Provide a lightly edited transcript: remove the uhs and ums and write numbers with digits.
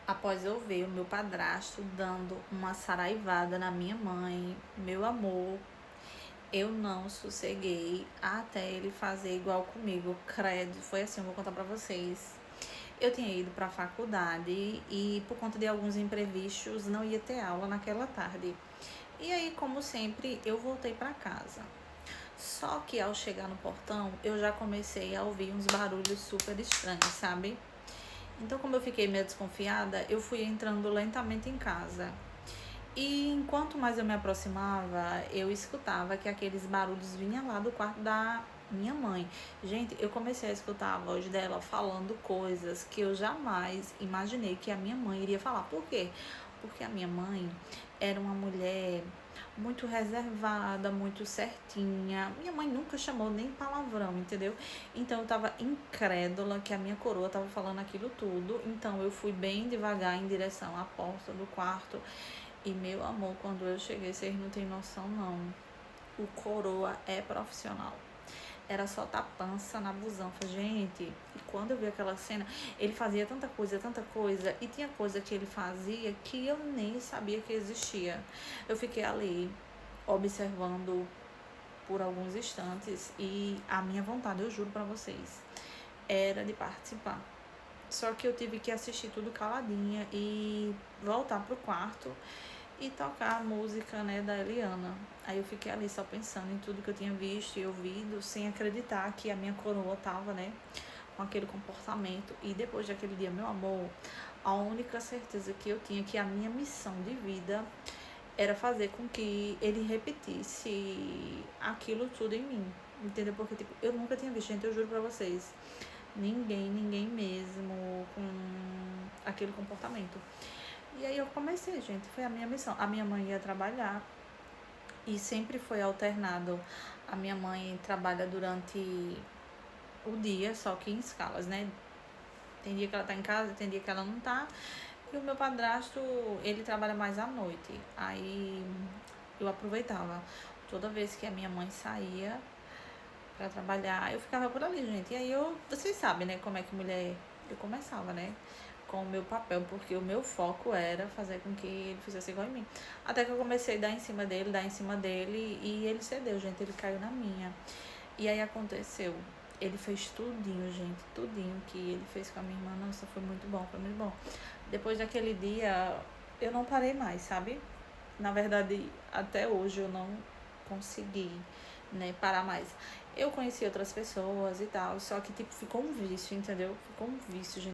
Após eu ver o meu padrasto dando uma saraivada na minha mãe, meu amor, eu não sosseguei até ele fazer igual comigo. Credo, foi assim, eu vou contar pra vocês. Eu tinha ido pra faculdade e por conta de alguns imprevistos não ia ter aula naquela tarde. E aí, como sempre, eu voltei pra casa. Só que ao chegar no portão, eu já comecei a ouvir uns barulhos super estranhos, sabe? Então, como eu fiquei meio desconfiada, eu fui entrando lentamente em casa. E enquanto mais eu me aproximava, eu escutava que aqueles barulhos vinham lá do quarto da minha mãe. Gente, eu comecei a escutar a voz dela falando coisas que eu jamais imaginei que a minha mãe iria falar. Por quê? Porque a minha mãe era uma mulher muito reservada, muito certinha. Minha mãe nunca chamou nem palavrão, entendeu? Então eu tava incrédula que a minha coroa tava falando aquilo tudo. Então eu fui bem devagar em direção à porta do quarto. E meu amor, quando eu cheguei, vocês não tem noção não. O coroa é profissional. Era só tapança na busanfa, gente. E quando eu vi aquela cena, ele fazia tanta coisa, e tinha coisa que ele fazia que eu nem sabia que existia. Eu fiquei ali, observando por alguns instantes, e a minha vontade, eu juro pra vocês, era de participar. Só que eu tive que assistir tudo caladinha e voltar pro quarto e tocar a música, né, da Eliana. Aí eu fiquei ali só pensando em tudo que eu tinha visto e ouvido, sem acreditar que a minha coroa tava, né, com aquele comportamento. E depois daquele dia, meu amor, a única certeza que eu tinha que a minha missão de vida era fazer com que ele repetisse aquilo tudo em mim. Entendeu? Porque, tipo, eu nunca tinha visto, gente, eu juro pra vocês. Ninguém mesmo com aquele comportamento. E aí eu comecei, gente, foi a minha missão. A minha mãe ia trabalhar e sempre foi alternado. A minha mãe trabalha durante o dia, só que em escalas, né? Tem dia que ela tá em casa, tem dia que ela não tá. E o meu padrasto, ele trabalha mais à noite. Aí eu aproveitava. Toda vez que a minha mãe saía pra trabalhar, eu ficava por ali, gente. E aí vocês sabem, né, como é que mulher. Eu começava, né, com o meu papel, porque o meu foco era fazer com que ele fizesse igual em mim. Até que eu comecei a dar em cima dele, e ele cedeu, gente, ele caiu na minha. E aí aconteceu, ele fez tudinho, gente, tudinho que ele fez com a minha irmã, nossa, foi muito bom, foi muito bom. Depois daquele dia, eu não parei mais, sabe? Na verdade, até hoje eu não consegui, né, parar mais. Eu conheci outras pessoas e tal, só que, tipo, ficou um vício, entendeu? Ficou um vício, gente.